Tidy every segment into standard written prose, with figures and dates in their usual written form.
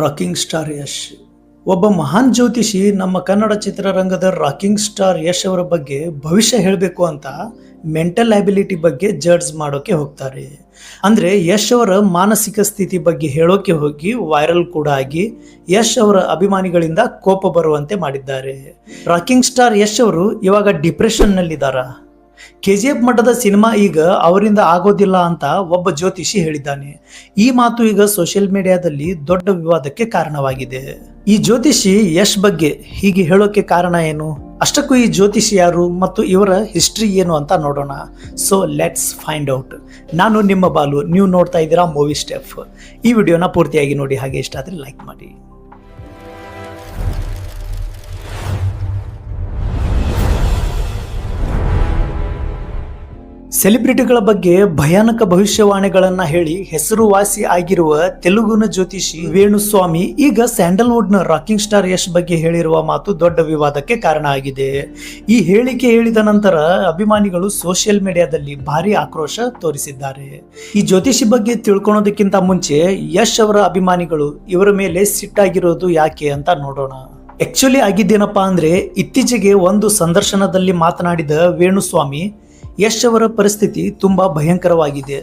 Rocking star Yash ಒಬ್ಬ ಮಹಾನ್ ಜ್ಯೋತಿಷಿ ನಮ್ಮ ಕನ್ನಡ ಚಿತ್ರರಂಗದ ರಾಕಿಂಗ್ ಸ್ಟಾರ್ ಯಶ್ ಅವರ ಬಗ್ಗೆ ಭವಿಷ್ಯ ಹೇಳಬೇಕು ಅಂತ ಮೆಂಟಲ್ ಅಬಿಲಿಟಿ ಬಗ್ಗೆ ಜಡ್ಜ್ ಮಾಡೋಕೆ ಹೋಗ್ತಾರೆ. ಅಂದ್ರೆ ಯಶ್ ಅವರ ಮಾನಸಿಕ ಸ್ಥಿತಿ ಬಗ್ಗೆ ಹೇಳೋಕೆ ಹೋಗಿ ವೈರಲ್ ಕೂಡ ಆಗಿ ಯಶ್ ಅವರ ಅಭಿಮಾನಿಗಳಿಂದ ಕೋಪ ಬರುವಂತೆ ಮಾಡಿದ್ದಾರೆ. ರಾಕಿಂಗ್ ಸ್ಟಾರ್ ಯಶ್ ಅವರು ಇವಾಗ ಡಿಪ್ರೆಷನ್ ನಲ್ಲಿದ್ದಾರ. KGF ಮಟ್ಟದ ಸಿನಿಮಾ ಈಗ ಅವರಿಂದ ಆಗೋದಿಲ್ಲ ಅಂತ ಒಬ್ಬ ಜ್ಯೋತಿಷಿ ಹೇಳಿದ್ದಾನೆ. ಈ ಮಾತು ಈಗ ಸೋಷಿಯಲ್ ಮೀಡಿಯಾದಲ್ಲಿ ದೊಡ್ಡ ವಿವಾದಕ್ಕೆ ಕಾರಣವಾಗಿದೆ. ಈ ಜ್ಯೋತಿಷಿ ಯಶ್ ಬಗ್ಗೆ ಹೀಗೆ ಹೇಳೋಕೆ ಕಾರಣ ಏನು, ಅಷ್ಟಕ್ಕೂ ಈ ಜ್ಯೋತಿಷಿ ಯಾರು ಮತ್ತು ಇವರ ಹಿಸ್ಟ್ರಿ ಏನು ಅಂತ ನೋಡೋಣ. So let's find out. ನಾನು ನಿಮ್ಮ ಬಾಲು, ನೀವು ನೋಡ್ತಾ ಇದ್ದೀರಾ ಮೂವಿ ಸ್ಟೆಪ್. ಈ ವಿಡಿಯೋನ ಪೂರ್ತಿಯಾಗಿ ನೋಡಿ, ಹಾಗೆ ಇಷ್ಟ ಆದರೆ ಲೈಕ್ ಮಾಡಿ. ಸೆಲೆಬ್ರಿಟಿಗಳ ಬಗ್ಗೆ ಭಯಾನಕ ಭವಿಷ್ಯವಾಣಿಗಳನ್ನ ಹೇಳಿ ಹೆಸರುವಾಸಿ ಆಗಿರುವ ತೆಲುಗಿನ ಜ್ಯೋತಿಷಿ ವೇಣುಸ್ವಾಮಿ ಈಗ ಸ್ಯಾಂಡಲ್ವುಡ್ ನ ರಾಕಿಂಗ್ ಸ್ಟಾರ್ ಯಶ್ ಬಗ್ಗೆ ಹೇಳಿರುವ ಮಾತು ದೊಡ್ಡ ವಿವಾದಕ್ಕೆ ಕಾರಣ ಆಗಿದೆ. ಈ ಹೇಳಿಕೆ ಹೇಳಿದ ನಂತರ ಅಭಿಮಾನಿಗಳು ಸೋಷಿಯಲ್ ಮೀಡಿಯಾದಲ್ಲಿ ಭಾರಿ ಆಕ್ರೋಶ ತೋರಿಸಿದ್ದಾರೆ. ಈ ಜ್ಯೋತಿಷಿ ಬಗ್ಗೆ ತಿಳ್ಕೊಳೋದಕ್ಕಿಂತ ಮುಂಚೆ ಯಶ್ ಅವರ ಅಭಿಮಾನಿಗಳು ಇವರ ಮೇಲೆ ಸಿಟ್ಟಾಗಿರೋದು ಯಾಕೆ ಅಂತ ನೋಡೋಣ. ಆಕ್ಚುಲಿ ಆಗಿದ್ದೇನಪ್ಪಾ ಅಂದ್ರೆ, ಇತ್ತೀಚೆಗೆ ಒಂದು ಸಂದರ್ಶನದಲ್ಲಿ ಮಾತನಾಡಿದ ವೇಣುಸ್ವಾಮಿ ಯಶ್ ಅವರ ಪರಿಸ್ಥಿತಿ ತುಂಬಾ ಭಯಂಕರವಾಗಿದೆ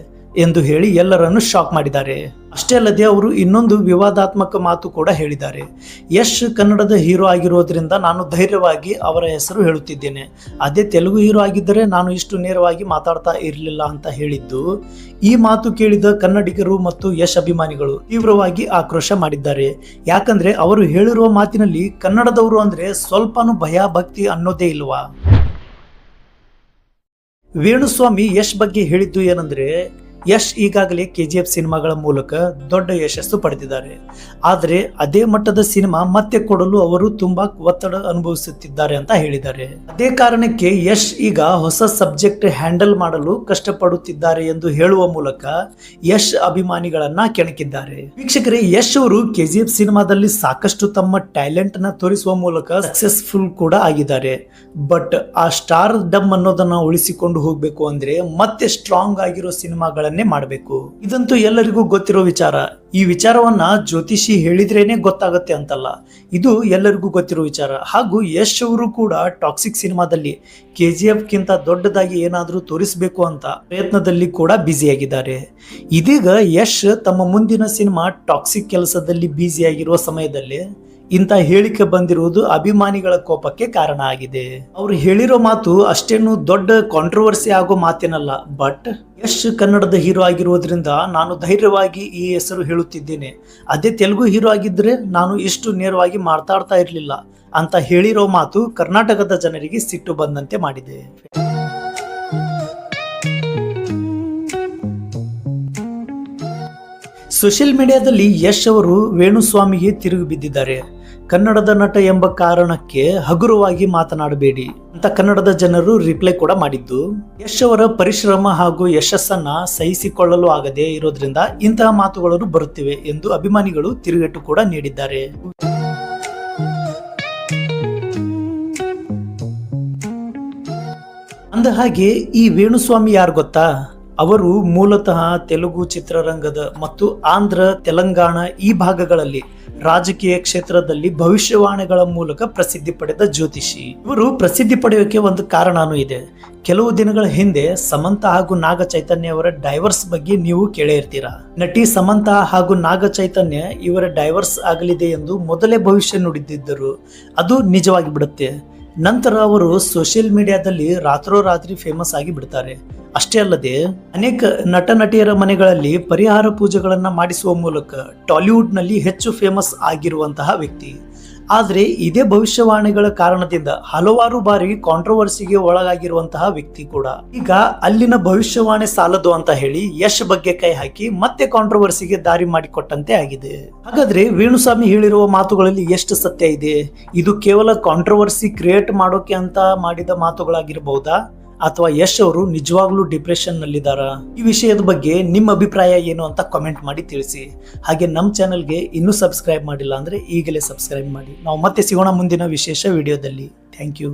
ಎಂದು ಹೇಳಿ ಎಲ್ಲರನ್ನು ಶಾಕ್ ಮಾಡಿದ್ದಾರೆ. ಅಷ್ಟೇ ಅಲ್ಲದೆ ಅವರು ಇನ್ನೊಂದು ವಿವಾದಾತ್ಮಕ ಮಾತು ಕೂಡ ಹೇಳಿದ್ದಾರೆ. ಯಶ್ ಕನ್ನಡದ ಹೀರೋ ಆಗಿರೋದ್ರಿಂದ ನಾನು ಧೈರ್ಯವಾಗಿ ಅವರ ಹೆಸರು ಹೇಳುತ್ತಿದ್ದೇನೆ, ಅದೇ ತೆಲುಗು ಹೀರೋ ಆಗಿದ್ದರೆ ನಾನು ಇಷ್ಟು ನೇರವಾಗಿ ಮಾತಾಡ್ತಾ ಇರಲಿಲ್ಲ ಅಂತ ಹೇಳಿದ್ದು. ಈ ಮಾತು ಕೇಳಿದ ಕನ್ನಡಿಗರು ಮತ್ತು ಯಶ್ ಅಭಿಮಾನಿಗಳು ತೀವ್ರವಾಗಿ ಆಕ್ರೋಶ ಮಾಡಿದ್ದಾರೆ. ಯಾಕಂದ್ರೆ ಅವರು ಹೇಳಿರುವ ಮಾತಿನಲ್ಲಿ ಕನ್ನಡದವರು ಅಂದ್ರೆ ಸ್ವಲ್ಪನೂ ಭಯ ಭಕ್ತಿ ಅನ್ನೋದೇ ಇಲ್ವಾ. ವೇಣುಸ್ವಾಮಿ ಯಶ್ ಬಗ್ಗೆ ಹೇಳಿದ್ದು ಏನಂದ್ರೆ, ಯಶ್ ಈಗಾಗಲೇ KGF ಸಿನಿಮಾಗಳ ಮೂಲಕ ದೊಡ್ಡ ಯಶಸ್ಸು ಪಡೆದಿದ್ದಾರೆ. ಆದರೆ ಅದೇ ಮಟ್ಟದ ಸಿನಿಮಾ ಮತ್ತೆ ಕೊಡಲು ಅವರು ತುಂಬಾ ಒತ್ತಡ ಅನುಭವಿಸುತ್ತಿದ್ದಾರೆ ಅಂತ ಹೇಳಿದ್ದಾರೆ. ಅದೇ ಕಾರಣಕ್ಕೆ ಯಶ್ ಈಗ ಹೊಸ ಸಬ್ಜೆಕ್ಟ್ ಹ್ಯಾಂಡಲ್ ಮಾಡಲು ಕಷ್ಟಪಡುತ್ತಿದ್ದಾರೆ ಎಂದು ಹೇಳುವ ಮೂಲಕ ಯಶ್ ಅಭಿಮಾನಿಗಳನ್ನ ಕೆಣಕಿದ್ದಾರೆ. ವೀಕ್ಷಕರೇ, ಯಶ್ ಅವರು KGF ಸಿನಿಮಾದಲ್ಲಿ ಸಾಕಷ್ಟು ತಮ್ಮ ಟ್ಯಾಲೆಂಟ್ ನ ತೋರಿಸುವ ಮೂಲಕ ಸಕ್ಸಸ್ಫುಲ್ ಕೂಡ ಆಗಿದ್ದಾರೆ. ಬಟ್ ಆ ಸ್ಟಾರ್ ಡಮ್ ಅನ್ನೋದನ್ನ ಉಳಿಸಿಕೊಂಡು ಹೋಗ್ಬೇಕು ಅಂದ್ರೆ ಮತ್ತೆ ಸ್ಟ್ರಾಂಗ್ ಆಗಿರೋ ಸಿನಿಮಾಗಳನ್ನ ಮಾಡಬೇಕು. ಇದಂತೂ ಎಲ್ಲರಿಗೂ ಗೊತ್ತಿರೋ ವಿಚಾರ. ಈ ವಿಚಾರವನ್ನ ಜ್ಯೋತಿಷಿ ಹೇಳಿದ್ರೇನೆ ಗೊತ್ತಾಗುತ್ತೆ ಅಂತಲ್ಲ, ಇದು ಎಲ್ಲರಿಗೂ ಗೊತ್ತಿರೋ ವಿಚಾರ. ಹಾಗೂ ಯಶ್ ಅವರು ಕೂಡ ಟಾಕ್ಸಿಕ್ ಸಿನಿಮಾದಲ್ಲಿ KGF ಗಿಂತ ದೊಡ್ಡದಾಗಿ ಏನಾದ್ರೂ ತೋರಿಸಬೇಕು ಅಂತ ಪ್ರಯತ್ನದಲ್ಲಿ ಕೂಡ ಬ್ಯುಸಿಯಾಗಿದ್ದಾರೆ. ಇದೀಗ ಯಶ್ ತಮ್ಮ ಮುಂದಿನ ಸಿನಿಮಾ ಟಾಕ್ಸಿಕ್ ಕೆಲಸದಲ್ಲಿ ಬ್ಯುಸಿಯಾಗಿರುವ ಸಮಯದಲ್ಲಿ ಇಂಥ ಹೇಳಿಕೆ ಬಂದಿರುವುದು ಅಭಿಮಾನಿಗಳ ಕೋಪಕ್ಕೆ ಕಾರಣ ಆಗಿದೆ. ಅವರು ಹೇಳಿರೋ ಮಾತು ಅಷ್ಟೇನು ದೊಡ್ಡ ಕಾಂಟ್ರವರ್ಸಿ ಆಗೋ ಮಾತೇನಲ್ಲ. ಬಟ್ ಯಶ್ ಕನ್ನಡದ ಹೀರೋ ಆಗಿರೋದ್ರಿಂದ ನಾನು ಧೈರ್ಯವಾಗಿ ಈ ಹೆಸರು ಹೇಳುತ್ತಿದ್ದೇನೆ, ಅದೇ ತೆಲುಗು ಹೀರೋ ಆಗಿದ್ರೆ ನಾನು ಇಷ್ಟು ನೇರವಾಗಿ ಮಾತಾಡ್ತಾ ಇರಲಿಲ್ಲ ಅಂತ ಹೇಳಿರೋ ಮಾತು ಕರ್ನಾಟಕದ ಜನರಿಗೆ ಸಿಟ್ಟು ಬಂದಂತೆ ಮಾಡಿದೆ. ಸೋಷಿಯಲ್ ಮೀಡಿಯಾದಲ್ಲಿ ಯಶ್ ಅವರು ವೇಣುಸ್ವಾಮಿಗೆ ತಿರುಗಿ ಬಿದ್ದಿದ್ದಾರೆ. ಕನ್ನಡದ ನಟ ಎಂಬ ಕಾರಣಕ್ಕೆ ಹಗುರವಾಗಿ ಮಾತನಾಡಬೇಡಿ ಅಂತ ಕನ್ನಡದ ಜನರು ರಿಪ್ಲೈ ಕೂಡ ಮಾಡಿದ್ದು. ಯಶ್ ಅವರ ಪರಿಶ್ರಮ ಹಾಗೂ ಯಶಸ್ಸನ್ನ ಸಹಿಸಿಕೊಳ್ಳಲು ಆಗದೆ ಇರೋದ್ರಿಂದ ಇಂತಹ ಮಾತುಗಳು ಬರುತ್ತಿವೆ ಎಂದು ಅಭಿಮಾನಿಗಳು ತಿರುಗೇಟು ಕೂಡ ನೀಡಿದ್ದಾರೆ. ಅಂದ ಹಾಗೆ ಈ ವೇಣುಸ್ವಾಮಿ ಯಾರು ಗೊತ್ತಾ? ಅವರು ಮೂಲತಃ ತೆಲುಗು ಚಿತ್ರರಂಗದ ಮತ್ತು ಆಂಧ್ರ, ತೆಲಂಗಾಣ ಈ ಭಾಗಗಳಲ್ಲಿ ರಾಜಕೀಯ ಕ್ಷೇತ್ರದಲ್ಲಿ ಭವಿಷ್ಯವಾಣಿಗಳ ಮೂಲಕ ಪ್ರಸಿದ್ಧಿ ಪಡೆದ ಜ್ಯೋತಿಷಿ. ಇವರು ಪ್ರಸಿದ್ಧಿ ಪಡೆಯೋಕೆ ಒಂದು ಕಾರಣನೂ ಇದೆ. ಕೆಲವು ದಿನಗಳ ಹಿಂದೆ ಸಮಂತಾ ಹಾಗೂ ನಾಗ ಚೈತನ್ಯ ಅವರ ಡೈವರ್ಸ್ ಬಗ್ಗೆ ನೀವು ಕೇಳೇ ಇರ್ತೀರಾ. ನಟಿ ಸಮಂತಾ ಹಾಗೂ ನಾಗ ಚೈತನ್ಯ ಇವರ ಡೈವರ್ಸ್ ಆಗಲಿದೆ ಎಂದು ಮೊದಲೇ ಭವಿಷ್ಯ ನುಡಿದಿದ್ದರು. ಅದು ನಿಜವಾಗಿ ಬಿಡುತ್ತೆ. ನಂತರ ಅವರು ಸೋಷಿಯಲ್ ಮೀಡಿಯಾದಲ್ಲಿ ರಾತ್ರೋರಾತ್ರಿ ಫೇಮಸ್ ಆಗಿ ಬಿಡ್ತಾರೆ. ಅಷ್ಟೇ ಅಲ್ಲದೆ ಅನೇಕ ನಟ ನಟಿಯರ ಮನೆಗಳಲ್ಲಿ ಪರಿಹಾರ ಪೂಜೆಗಳನ್ನ ಮಾಡಿಸುವ ಮೂಲಕ ಟಾಲಿವುಡ್ ನಲ್ಲಿ ಹೆಚ್ಚು ಫೇಮಸ್ ಆಗಿರುವಂತಹ ವ್ಯಕ್ತಿ. ಆದರೆ ಇದೇ ಭವಿಷ್ಯವಾಣಿಗಳ ಕಾರಣದಿಂದ ಹಲವಾರು ಬಾರಿ ಕಾಂಟ್ರವರ್ಸಿಗೆ ಒಳಗಾಗಿರುವಂತಹ ವ್ಯಕ್ತಿ ಕೂಡ. ಈಗ ಅಲ್ಲಿನ ಭವಿಷ್ಯವಾಣಿ ಸಾಲದು ಅಂತ ಹೇಳಿ ಯಶ್ ಬಗ್ಗೆ ಕೈ ಹಾಕಿ ಮತ್ತೆ ಕಾಂಟ್ರವರ್ಸಿಗೆ ದಾರಿ ಮಾಡಿಕೊಟ್ಟಂತೆ ಆಗಿದೆ. ಹಾಗಾದ್ರೆ ವೇಣುಸ್ವಾಮಿ ಹೇಳಿರುವ ಮಾತುಗಳಲ್ಲಿ ಎಷ್ಟು ಸತ್ಯ ಇದೆ? ಇದು ಕೇವಲ ಕಾಂಟ್ರವರ್ಸಿ ಕ್ರಿಯೇಟ್ ಮಾಡೋಕೆ ಅಂತ ಮಾಡಿದ ಮಾತುಗಳಾಗಿರಬಹುದಾ, ಅಥವಾ ಯಶ್ ಅವರು ನಿಜವಾಗ್ಲೂ ಡಿಪ್ರೆಷನ್ ನಲ್ಲಿದ್ದಾರಾ? ಈ ವಿಷಯದ ಬಗ್ಗೆ ನಿಮ್ಮ ಅಭಿಪ್ರಾಯ ಏನು ಅಂತ ಕಾಮೆಂಟ್ ಮಾಡಿ ತಿಳಿಸಿ. ಹಾಗೆ ನಮ್ಮ ಚಾನೆಲ್ಗೆ ಇನ್ನೂ ಸಬ್ಸ್ಕ್ರೈಬ್ ಮಾಡಿಲ್ಲ ಅಂದ್ರೆ ಈಗಲೇ ಸಬ್ಸ್ಕ್ರೈಬ್ ಮಾಡಿ. ನಾವು ಮತ್ತೆ ಸಿಗೋಣ ಮುಂದಿನ ವಿಶೇಷ ವಿಡಿಯೋದಲ್ಲಿ. Thank you.